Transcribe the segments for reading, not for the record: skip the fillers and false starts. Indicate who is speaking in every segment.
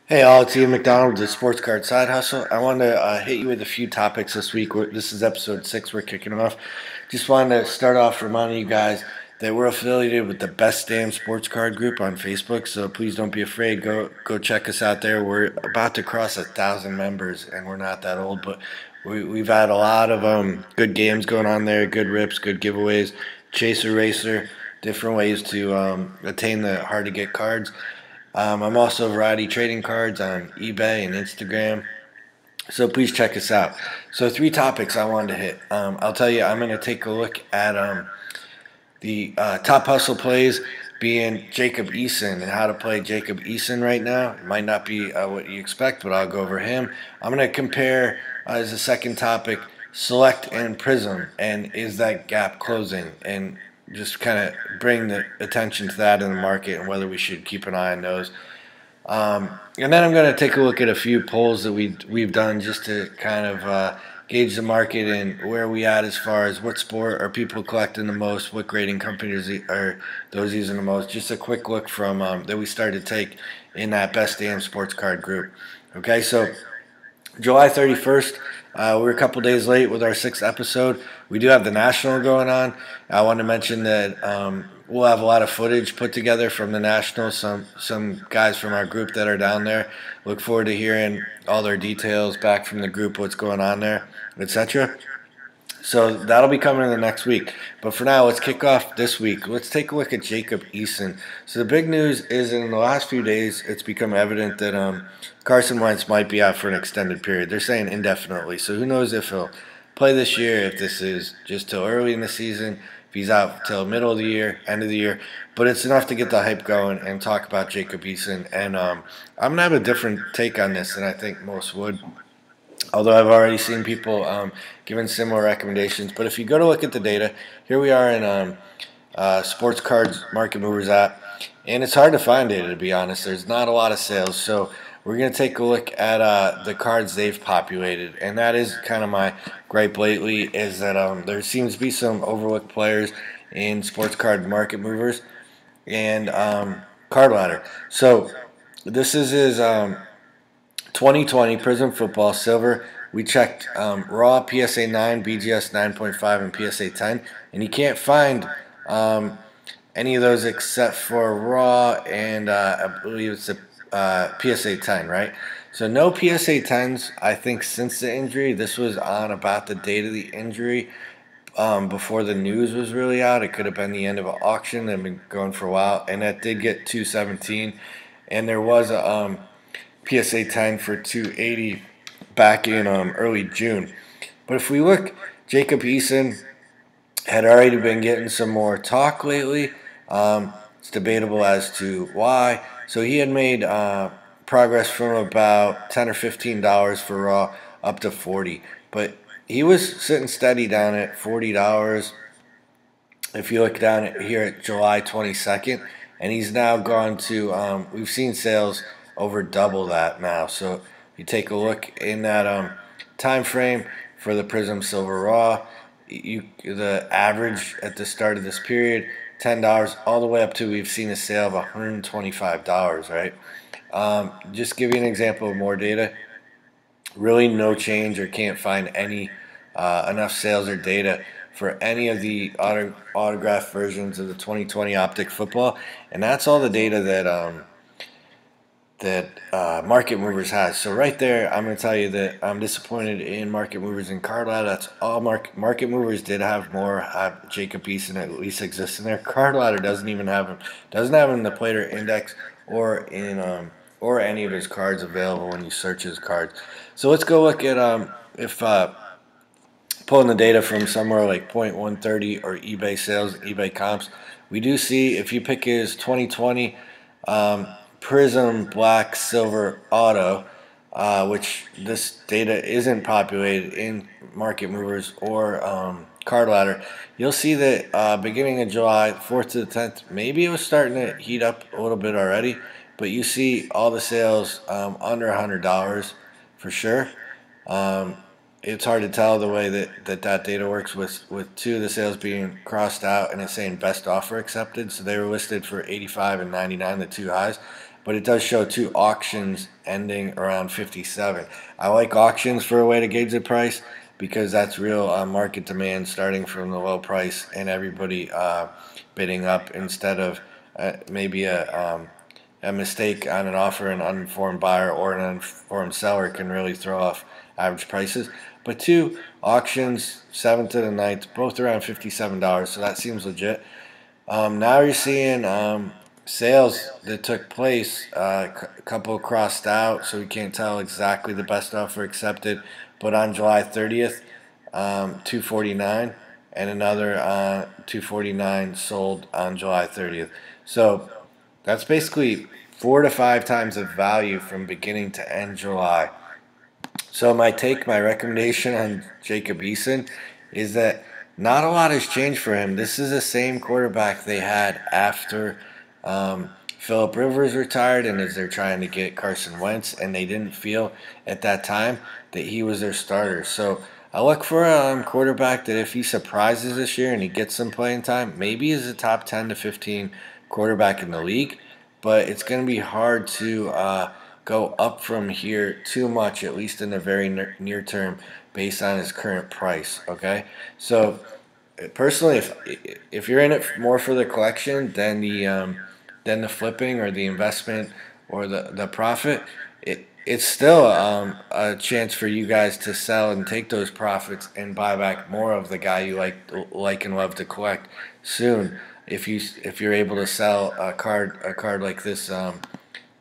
Speaker 1: Hey all, it's Ian McDonald, the Sports Card Side Hustle. I wanted to hit you with a few topics this week. This is episode 6, we're kicking off. Just wanted to start off reminding you guys that we're affiliated with the Best Damn Sports Card group on Facebook, so please don't be afraid. Go check us out there. We're about to cross 1,000 members, and we're not that old, but we've had a lot of good games going on there, good rips, good giveaways, chaser racer, different ways to attain the hard-to-get cards. I'm also variety trading cards on eBay and Instagram. So please check us out. So 3 topics I wanted to hit. I'll tell you, I'm going to take a look at the top hustle plays being Jacob Eason and how to play Jacob Eason right now. It might not be what you expect, but I'll go over him. I'm going to compare, as a second topic, Select and Prizm, and is that gap closing? And just kind of bring the attention to that in the market and whether we should keep an eye on those. And then I'm going to take a look at a few polls that we've done just to kind of gauge the market and where we at as far as what sport are people collecting the most, what grading companies are those using the most. Just a quick look from that we started to take in that Best Damn Sports Card group. Okay, so July 31st, we're a couple days late with our 6th episode. We do have the National going on. I want to mention that we'll have a lot of footage put together from the National. Some guys from our group that are down there. Look forward to hearing all their details back from the group, what's going on there, etc. So that'll be coming in the next week. But for now, let's kick off this week. Let's take a look at Jacob Eason. So the big news is in the last few days, it's become evident that Carson Wentz might be out for an extended period. They're saying indefinitely. So who knows if he'll play this year, if this is just till early in the season, if he's out till middle of the year, end of the year. But it's enough to get the hype going and talk about Jacob Eason. And I'm going to have a different take on this than I think most would. Although I've already seen people giving similar recommendations. But if you go to look at the data, here we are in Sports Cards Market Movers app. And it's hard to find data, to be honest. There's not a lot of sales. So we're going to take a look at the cards they've populated. And that is kind of my gripe lately, is that there seems to be some overlooked players in Sports Card Market Movers and Card Ladder. So this is his 2020 Prizm Football Silver. We checked Raw, PSA 9, BGS 9.5, and PSA 10, and you can't find any of those except for Raw and I believe it's a PSA 10, right? So no PSA 10s, I think, since the injury. This was on about the date of the injury before the news was really out. It could have been the end of an auction. They've been going for a while, and that did get 217, and there was a PSA 10 for 280 back in early June. But if we look, Jacob Eason had already been getting some more talk lately. It's debatable as to why. So he had made progress from about $10 or $15 for Raw up to $40. But he was sitting steady down at $40. If you look down at here at July 22nd, and he's now gone to, we've seen sales over double that now. So you take a look in that time frame for the Prizm Silver Raw, the average at the start of this period, $10 all the way up to, we've seen a sale of $125, right? Just give you an example of more data. Really no change, or can't find any enough sales or data for any of the autographed versions of the 2020 Optic Football, and that's all the data that Market Movers has. So right there, I'm going to tell you that I'm disappointed in Market Movers and Card Ladder. That's all. Market Movers did have more. Jacob Eason at least exists in there. Card Ladder doesn't even have him. Doesn't have him in the Player Index or in or any of his cards available when you search his cards. So let's go look at if pulling the data from somewhere like .130 or eBay sales, eBay comps. We do see, if you pick his 2020 Prizm Black Silver Auto, which this data isn't populated in Market Movers or Card Ladder, you'll see that beginning of July 4th to the 10th, maybe it was starting to heat up a little bit already, but you see all the sales under $100 for sure. It's hard to tell the way that data works with 2 of the sales being crossed out and it's saying best offer accepted. So they were listed for $85 and $99, the 2 highs. but it does show 2 auctions ending around 57. I like auctions for a way to gauge the price because that's real market demand starting from the low price and everybody bidding up instead of maybe a mistake on an offer, an uninformed buyer or an uninformed seller can really throw off average prices. But 2 auctions, 7th to the 9th, both around $57, so that seems legit. Now you're seeing sales that took place. A couple crossed out, so we can't tell exactly the best offer accepted. But on July 30th, 249, and another 249 sold on July 30th. So that's basically 4 to 5 times the value from beginning to end July. So my recommendation on Jacob Eason is that not a lot has changed for him. This is the same quarterback they had after Phillip Rivers retired, and as they're trying to get Carson Wentz, and they didn't feel at that time that he was their starter. So I look for a quarterback that if he surprises this year and he gets some playing time, maybe is a top 10 to 15 quarterback in the league. But it's going to be hard to go up from here too much, at least in the very near term, based on his current price. Okay, so personally, if you're in it more for the collection than the flipping or the investment or the profit, it's still a chance for you guys to sell and take those profits and buy back more of the guy you like and love to collect soon. If you're able to sell a card like this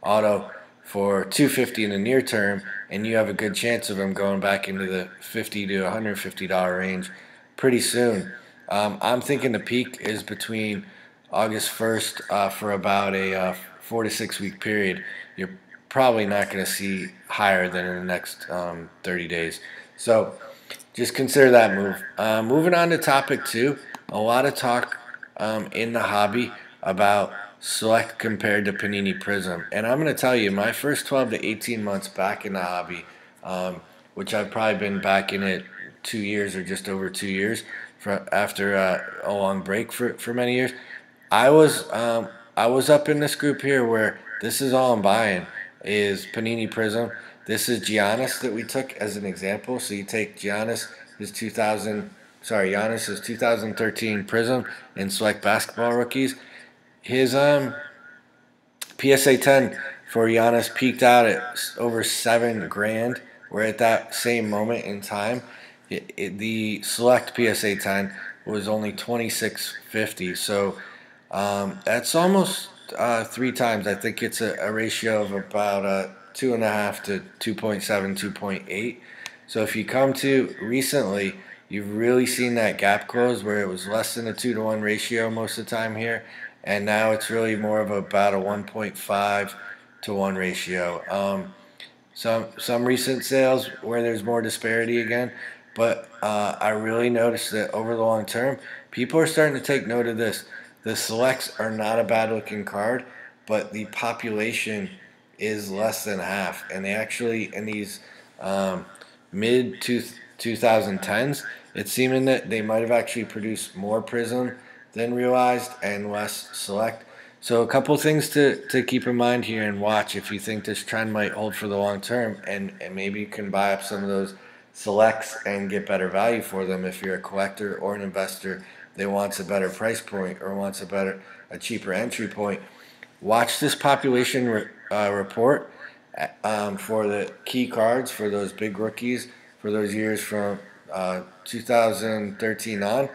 Speaker 1: auto for $250 in the near term, and you have a good chance of them going back into the $50 to $150 range pretty soon. I'm thinking the peak is between August 1st for about a 4 to 6 week period. You're probably not going to see higher than in the next 30 days. So just consider that move. Moving on to topic 2, a lot of talk in the hobby about Select compared to Panini Prizm. And I'm going to tell you, my first 12 to 18 months back in the hobby, which I've probably been back in it 2 years or just over 2 years after a long break for many years, I was up in this group here where this is all I'm buying is Panini Prizm. This is Giannis that we took as an example. So you take Giannis, Giannis's 2013 Prizm and Select Basketball Rookies. His PSA 10 for Giannis peaked out at over $7,000. Where at that same moment in time, the Select PSA 10 was only $26.50. So that's almost 3 times. I think it's a ratio of about 2.5 to 2.7, 2.8. So if you come to recently, you've really seen that gap close where it was less than a 2-to-1 ratio most of the time here, and now it's really more of about a 1.5 to 1 ratio. Some recent sales where there's more disparity again, but I really noticed that over the long term, people are starting to take note of this. The selects are not a bad looking card, but the population is less than half, and they actually in these mid 2010s, it's seeming that they might have actually produced more Prizm than realized and less Select. So a couple things to keep in mind here and watch if you think this trend might hold for the long term, and maybe you can buy up some of those Selects and get better value for them if you're a collector or an investor that wants a better price point or wants a cheaper entry point. Watch this population report for the key cards for those big rookies for those years from 2013 on,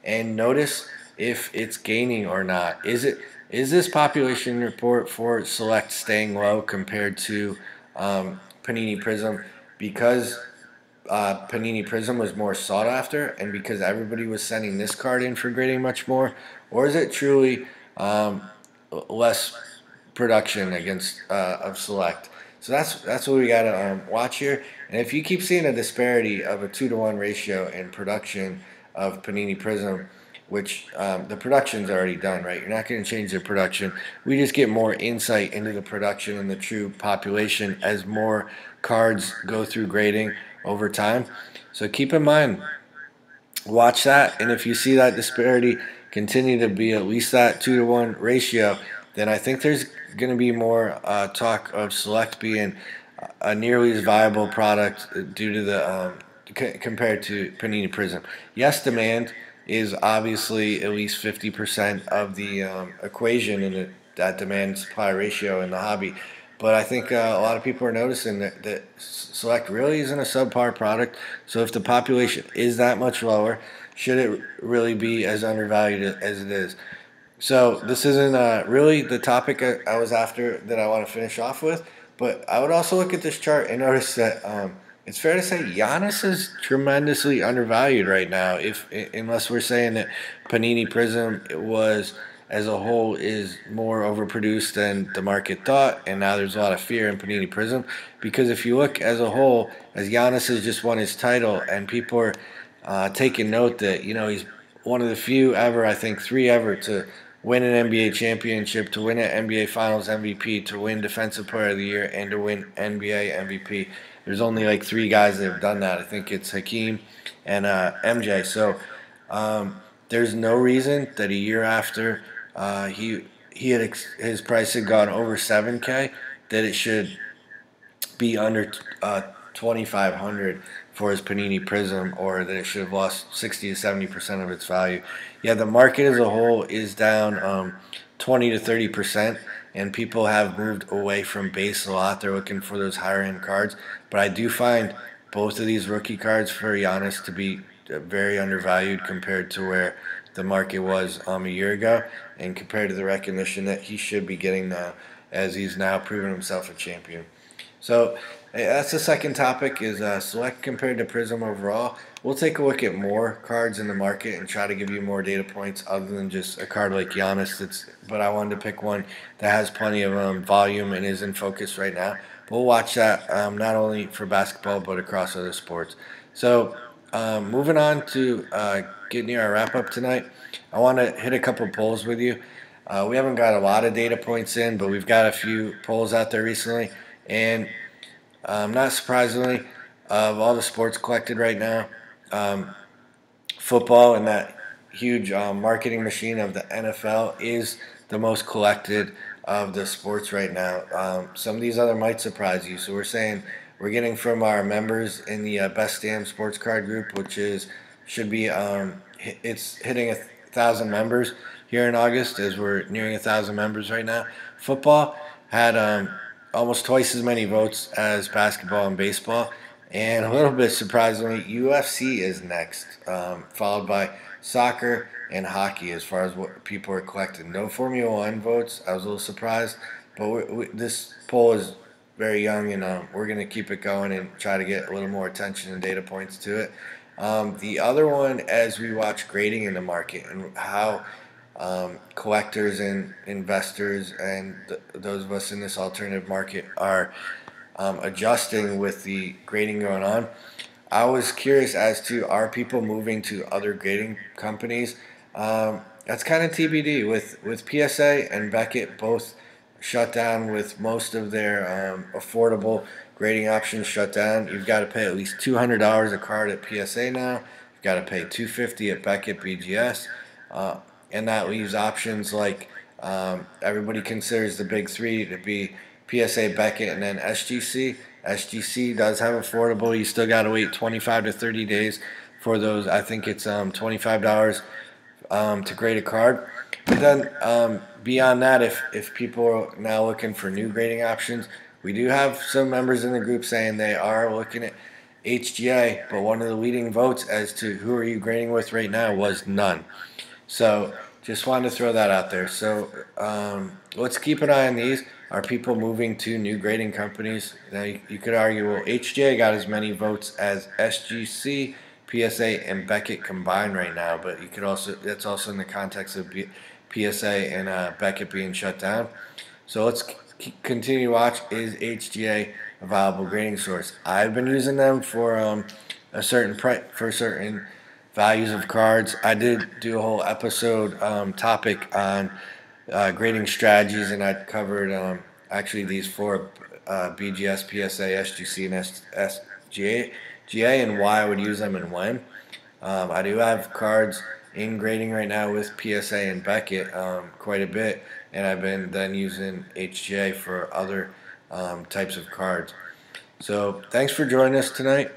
Speaker 1: and notice if it's gaining or not. Is this population report for Select staying low compared to Panini Prizm because Panini Prizm was more sought after and because everybody was sending this card in for grading much more, or is it truly less production against of Select? So that's what we got to watch here. And if you keep seeing a disparity of a 2-to-1 ratio in production of Panini Prizm, which the production's already done, right? You're not going to change the production. We just get more insight into the production and the true population as more cards go through grading over time. So keep in mind, watch that, and if you see that disparity continue to be at least that 2-to-1 ratio, then I think there's going to be more talk of Select being a nearly as viable product due to the compared to Panini Prizm. Yes, demand is obviously at least 50% of the equation in that demand supply ratio in the hobby. But I think a lot of people are noticing that Select really isn't a subpar product. So if the population is that much lower, should it really be as undervalued as it is? So this isn't really the topic I was after that I want to finish off with, but I would also look at this chart and notice that it's fair to say Giannis is tremendously undervalued right now. If unless we're saying that Panini Prizm was as a whole is more overproduced than the market thought, and now there's a lot of fear in Panini Prizm. Because if you look as a whole, as Giannis has just won his title, and people are taking note that he's one of the few ever, I think three ever, to win an NBA championship, to win an NBA Finals MVP, to win Defensive Player of the Year, and to win NBA MVP. There's only like three guys that have done that. I think it's Hakeem and MJ. So there's no reason that a year after he had his price had gone over 7K that it should be under 2,500 for his Panini Prizm, or that it should have lost 60 to 70% of its value. Yeah, the market as a whole is down 20 to 30%, and people have moved away from base a lot. They're looking for those higher end cards, but I do find both of these rookie cards for Giannis to be very undervalued compared to where the market was a year ago, and compared to the recognition that he should be getting now, as he's now proven himself a champion. So that's the second topic, is Select compared to Prizm overall. We'll take a look at more cards in the market and try to give you more data points other than just a card like Giannis. But I wanted to pick one that has plenty of volume and is in focus right now. But we'll watch that not only for basketball but across other sports. So moving on to get near our wrap up tonight, I want to hit a couple polls with you. We haven't got a lot of data points in, but we've got a few polls out there recently. And not surprisingly, of all the sports collected right now, football and that huge marketing machine of the NFL is the most collected of the sports right now. Some of these other might surprise you. So we're saying we're getting from our members in the Best Damn Sports Card group, which should be it's hitting 1,000 members here in August, as we're nearing 1,000 members right now. Football had almost twice as many votes as basketball and baseball. And a little bit surprisingly, UFC is next, followed by soccer and hockey as far as what people are collecting. No Formula One votes. I was a little surprised. But this poll is very young, and we're going to keep it going and try to get a little more attention and data points to it. The other one, as we watch grading in the market and how collectors and investors and those of us in this alternative market are adjusting with the grading going on. I was curious as to, are people moving to other grading companies? That's kind of TBD. With PSA and Beckett both shut down, with most of their affordable grading options shut down. You've got to pay at least $200 a card at PSA now. You've got to pay $250 at Beckett BGS. And that leaves options like everybody considers the big three to be PSA, Beckett, and then SGC. SGC does have affordable. You still got to wait 25 to 30 days for those. I think it's $25 to grade a card. But then beyond that, if people are now looking for new grading options, we do have some members in the group saying they are looking at HGA, but one of the leading votes as to who are you grading with right now was none. So just wanted to throw that out there. So let's keep an eye on these. Are people moving to new grading companies? Now you could argue, well, HGA got as many votes as SGC, PSA, and Beckett combined right now, but you could also, that's also in the context of PSA and Beckett being shut down. So let's continue to watch. Is HGA a viable grading source? I've been using them for a certain certain values of cards. I did do a whole episode topic on grading strategies, and I covered actually these four: BGS, PSA, SGC, and SGA, and why I would use them and when. I do have cards in grading right now with PSA and Beckett quite a bit, and I've been then using HGA for other types of cards. So thanks for joining us tonight.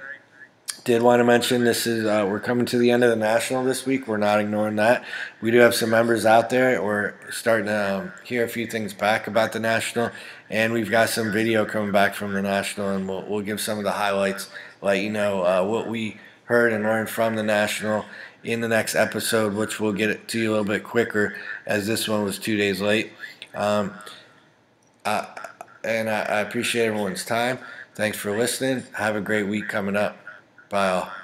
Speaker 1: Did want to mention this is we're coming to the end of the national this week. We're not ignoring that. We do have some members out there. We're starting to hear a few things back about the national, and we've got some video coming back from the national, and we'll give some of the highlights, let you know what we heard and learned from the national in the next episode, which we'll get it to you a little bit quicker as this one was 2 days late. Um, uh, and I appreciate everyone's time. Thanks for listening. Have a great week coming up. Bye all.